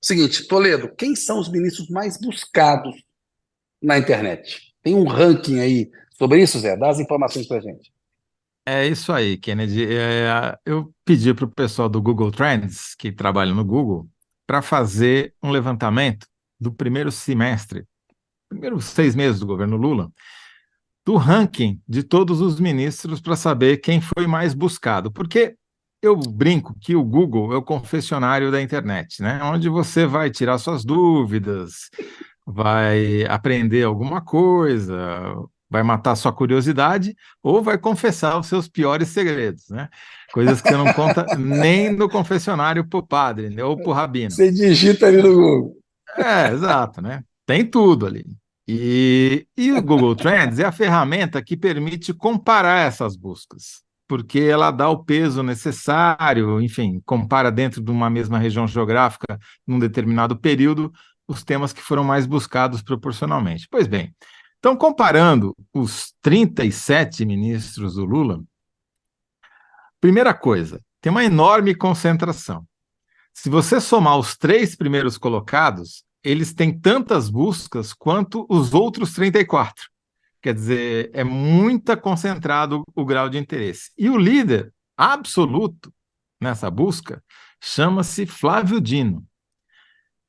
Seguinte, Toledo, quem são os ministros mais buscados na internet? Tem um ranking aí sobre isso, Zé? Dá as informações pra gente. É isso aí, Kennedy. Eu pedi para o pessoal do Google Trends, que trabalha no Google, para fazer um levantamento do primeiro semestre, primeiros 6 meses do governo Lula, do ranking de todos os ministros para saber quem foi mais buscado. Porque eu brinco que o Google é o confessionário da internet, né? Onde você vai tirar suas dúvidas, vai aprender alguma coisa, vai matar sua curiosidade ou vai confessar os seus piores segredos, né? Coisas que você não conta nem no confessionário para o padre, né, ou para o rabino. Você digita ali no Google. Exato, né? Tem tudo ali. E o Google Trends é a ferramenta que permite comparar essas buscas, porque ela dá o peso necessário, enfim, compara dentro de uma mesma região geográfica, num determinado período, os temas que foram mais buscados proporcionalmente. Pois bem, então, comparando os 37 ministros do Lula, primeira coisa, tem uma enorme concentração. Se você somar os três primeiros colocados, eles têm tantas buscas quanto os outros 34. Quer dizer, é muito concentrado o grau de interesse. E o líder absoluto nessa busca chama-se Flávio Dino.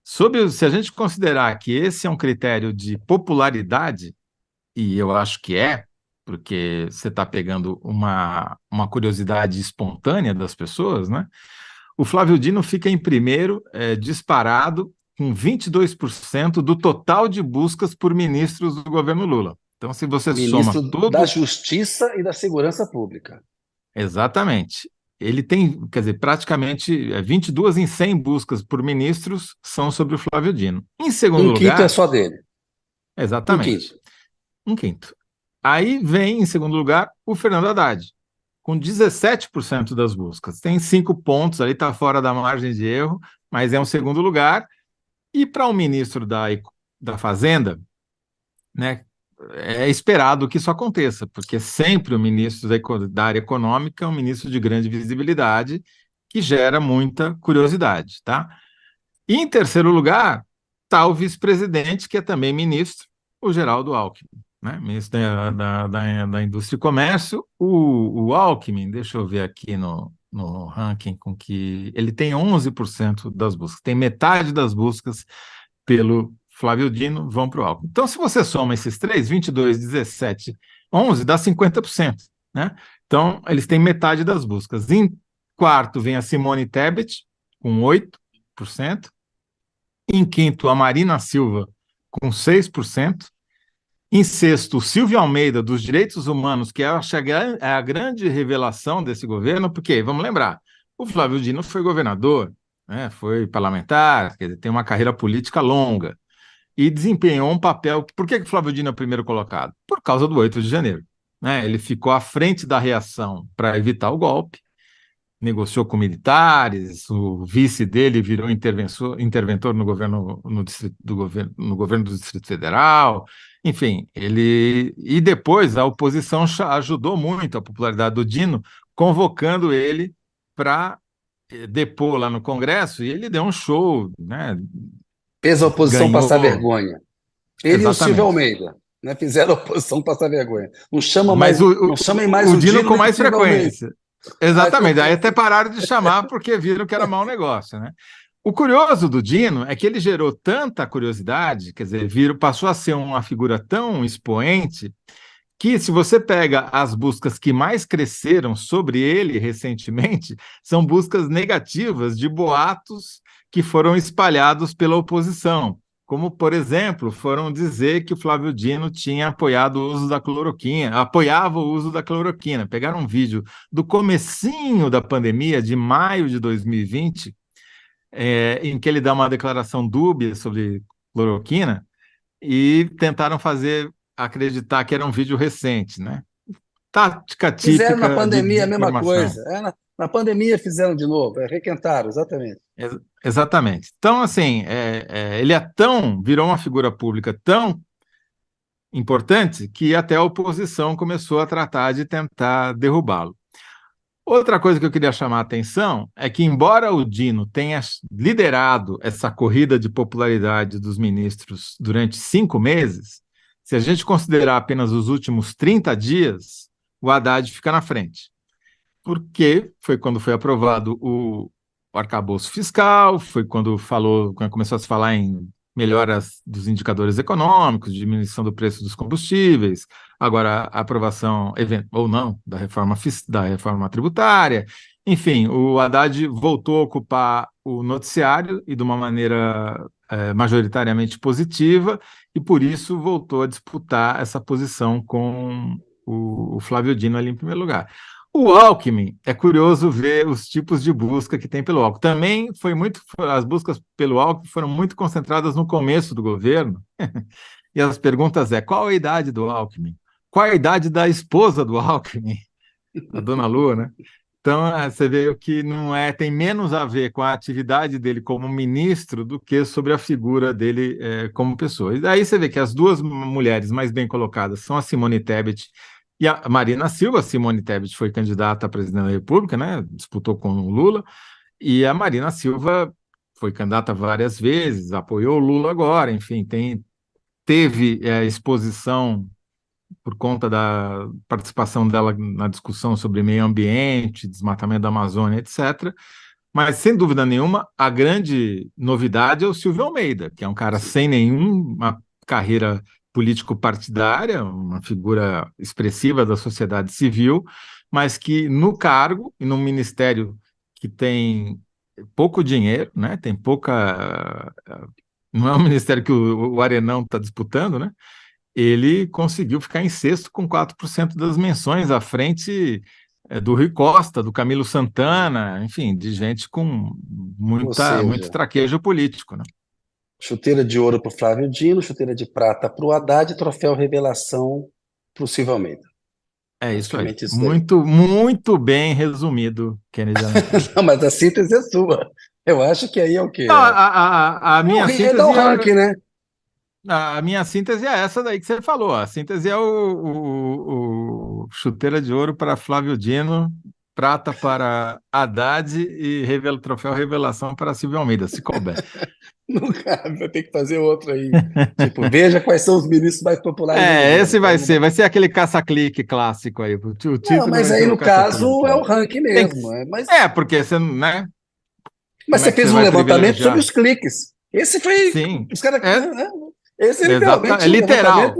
Se a gente considerar que esse é um critério de popularidade, e eu acho que é, porque você está pegando uma curiosidade espontânea das pessoas, né? O Flávio Dino fica em primeiro, disparado, com 22% do total de buscas por ministros do governo Lula. Então, se você soma Ministro da todo. Justiça e da Segurança Pública. Exatamente. Ele tem, quer dizer, praticamente 22 em 100 buscas por ministros são sobre o Flávio Dino. Em segundo Um quinto é lugar, só dele. Um exatamente, quinto. um quinto. Aí vem, em segundo lugar, o Fernando Haddad, com 17% das buscas. Tem 5 pontos, ali está fora da margem de erro, mas é um segundo lugar. E para o ministro da Fazenda, né, é esperado que isso aconteça, porque sempre o ministro da área econômica é um ministro de grande visibilidade, que gera muita curiosidade, tá? E em terceiro lugar, está o vice-presidente, que é também ministro, o Geraldo Alckmin, né? Ministro da Indústria e Comércio. O Alckmin, deixa eu ver aqui no ranking, com que ele tem 11% das buscas, tem metade das buscas pelo Flávio Dino vão para o Alckmin. Então, se você soma esses três, 22, 17, 11, dá 50%, né? Então, eles têm metade das buscas. Em quarto vem a Simone Tebet, com 8%. Em quinto, a Marina Silva, com 6%. Em sexto, o Silvio Almeida, dos Direitos Humanos, que eu acho é a grande revelação desse governo, porque, vamos lembrar, o Flávio Dino foi governador, né, foi parlamentar, quer dizer, tem uma carreira política longa, e desempenhou um papel. Por que o Flávio Dino é o primeiro colocado? Por causa do 8 de janeiro. Né? Ele ficou à frente da reação para evitar o golpe, negociou com militares, o vice dele virou interventor no governo, no governo do Distrito Federal, enfim, ele. E depois a oposição ajudou muito a popularidade do Dino, convocando ele para depor lá no Congresso, e ele deu um show, né? Fez a oposição passar Ganhou. vergonha. Ele e o Silvio Exatamente. Almeida, né, fizeram a oposição passar vergonha. Não chama mais, Mas não chamem mais o o Dino Dino com nem o mais Silvio Almeida. frequência. Mais Exatamente. Aí até frequência. pararam de chamar porque viram que era mau negócio, né? O curioso do Dino é que ele gerou tanta curiosidade, quer dizer, passou a ser uma figura tão expoente que, se você pega as buscas que mais cresceram sobre ele recentemente, são buscas negativas de boatos que foram espalhados pela oposição. Como, por exemplo, foram dizer que o Flávio Dino tinha apoiado o uso da cloroquina, apoiava o uso da cloroquina. Pegaram um vídeo do comecinho da pandemia, de maio de 2020, em que ele dá uma declaração dúbia sobre cloroquina, e tentaram fazer acreditar que era um vídeo recente, né? Tática Fizeram na típica de pandemia a mesma desinformação. coisa. Na pandemia fizeram de novo, requentaram, exatamente. Exatamente. Então, assim, ele virou uma figura pública tão importante que até a oposição começou a tratar de tentar derrubá-lo. Outra coisa que eu queria chamar a atenção é que, embora o Dino tenha liderado essa corrida de popularidade dos ministros durante 5 meses, se a gente considerar apenas os últimos 30 dias, o Haddad fica na frente. Porque foi quando foi aprovado o arcabouço fiscal, foi quando começou a se falar em melhoras dos indicadores econômicos, diminuição do preço dos combustíveis, agora a aprovação, ou não, da reforma tributária. Enfim, o Haddad voltou a ocupar o noticiário e de uma maneira majoritariamente positiva, e por isso voltou a disputar essa posição com o Flávio Dino ali em primeiro lugar. O Alckmin, é curioso ver os tipos de busca que tem pelo Alckmin. Também as buscas pelo Alckmin foram muito concentradas no começo do governo. E as perguntas qual a idade do Alckmin? Qual a idade da esposa do Alckmin? A dona Lua, né? Então, você vê que tem menos a ver com a atividade dele como ministro do que sobre a figura dele como pessoa. E daí você vê que as duas mulheres mais bem colocadas são a Simone Tebet e a Marina Silva. A Simone Tebet foi candidata a presidente da República, né? Disputou com o Lula, e a Marina Silva foi candidata várias vezes, apoiou o Lula agora, enfim, teve exposição por conta da participação dela na discussão sobre meio ambiente, desmatamento da Amazônia, etc. Mas, sem dúvida nenhuma, a grande novidade é o Silvio Almeida, que é um cara sem nenhuma carreira político-partidária, uma figura expressiva da sociedade civil, mas que no cargo e no ministério que tem pouco dinheiro, né, tem pouca... Não é um ministério que o Arenão está disputando, né? Ele conseguiu ficar em sexto com 4% das menções, à frente do Rui Costa, do Camilo Santana, enfim, de gente com Ou muito seja, traquejo político, né? chuteira de ouro para o Flávio Dino, chuteira de prata para o Haddad, troféu revelação para o Silvio Almeida. É isso aí. Basicamente isso daí. Muito, muito bem resumido, Kennedy Alencar. Não, mas a síntese é sua. Eu acho que aí é o quê? Não, a É, minha é dar o síntese ranking, né? a minha síntese é essa daí que você falou. A síntese é o chuteira de ouro para Flávio Dino, prata para Haddad e troféu revelação para Silvio Almeida, se couber. Não cabe, vai ter que fazer outro aí. Tipo, veja quais são os ministros mais populares do governo. Esse Tem alguma... vai ser aquele caça-clique clássico aí. O Não, título mas vai ser aí o no caso é caça-clique. o ranking Tem que... mesmo. Porque você, né? Mas Como você é que você fez um vai levantamento sobre privilegiar? os cliques. Esse foi. Sim, Os caras. é, Esse é é literalmente o levantamento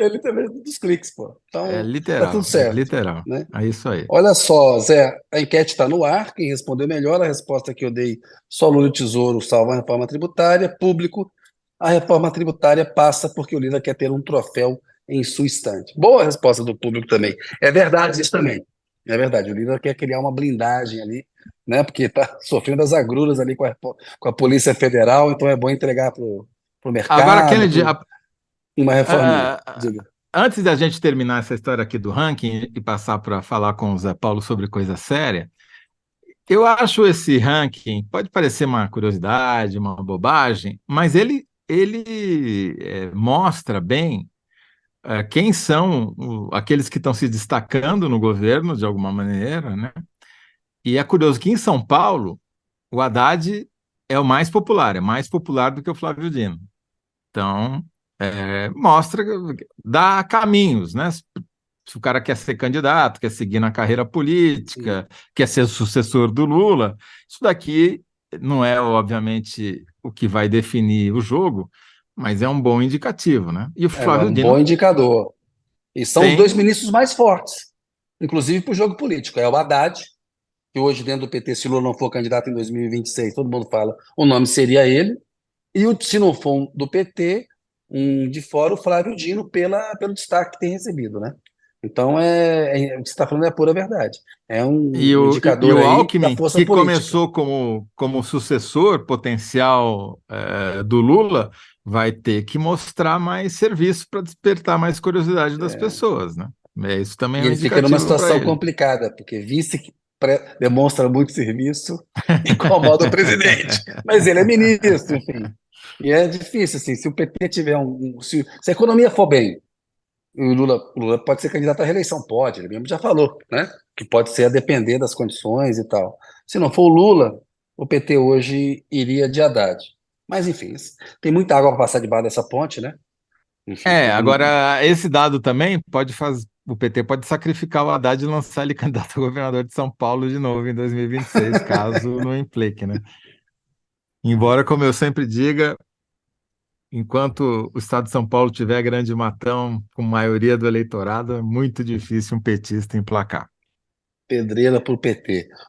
literal. dos cliques, pô. Então, tá tudo É certo, literal. né? É isso aí. Olha só, Zé, a enquete está no ar. Quem respondeu melhor, a resposta que eu dei, só Lula e Tesouro salva a reforma tributária. Público, a reforma tributária passa porque o Lula quer ter um troféu em sua estante. Boa resposta do público também. É verdade isso também. É verdade, o Lula quer criar uma blindagem ali, né? Porque está sofrendo as agruras ali com a Polícia Federal, então é bom entregar para o Agora, mercado, Kennedy, uma reforminha. ah, Diga. antes da gente terminar essa história aqui do ranking e passar para falar com o Zé Paulo sobre coisa séria, eu acho esse ranking, pode parecer uma curiosidade, uma bobagem, mas ele mostra bem quem são aqueles que estão se destacando no governo, de alguma maneira, né? E é curioso que em São Paulo, o Haddad é o mais popular do que o Flávio Dino. Então, mostra, dá caminhos, né? Se o cara quer ser candidato, quer seguir na carreira política, quer ser sucessor do Lula, isso daqui não é, obviamente, o que vai definir o jogo, mas é um bom indicativo, né? E o É Flávio um bom Dino indicador. E são os dois tem. ministros mais fortes, inclusive para o jogo político. É o Haddad, que hoje dentro do PT, se Lula não for candidato em 2026, todo mundo fala, o nome seria ele. E se não for do PT, um de fora, o Flávio Dino, pelo destaque que tem recebido, né? Então, o que você está falando é a pura verdade. É um E indicador o aí da Alckmin, força que política. começou como sucessor potencial do Lula, vai ter que mostrar mais serviço para despertar mais curiosidade das pessoas, né? Isso também E é um ele fica numa indicativo para situação ele. complicada, porque vice que demonstra muito serviço incomoda o presidente. Mas ele é ministro, enfim. E é difícil, assim, se o PT tiver se a economia for bem, o Lula pode ser candidato à reeleição, pode, ele mesmo já falou, né? Que pode ser a depender das condições e tal. Se não for o Lula, o PT hoje iria de Haddad. Mas, enfim, tem muita água para passar debaixo dessa ponte, né? Enfim, Agora, esse dado também pode fazer. O PT pode sacrificar o Haddad e lançar ele candidato a governador de São Paulo de novo em 2026, caso não implique, né? Embora, como eu sempre diga, enquanto o estado de São Paulo tiver grande matão com maioria do eleitorado, é muito difícil um petista emplacar. pedreira para o PT.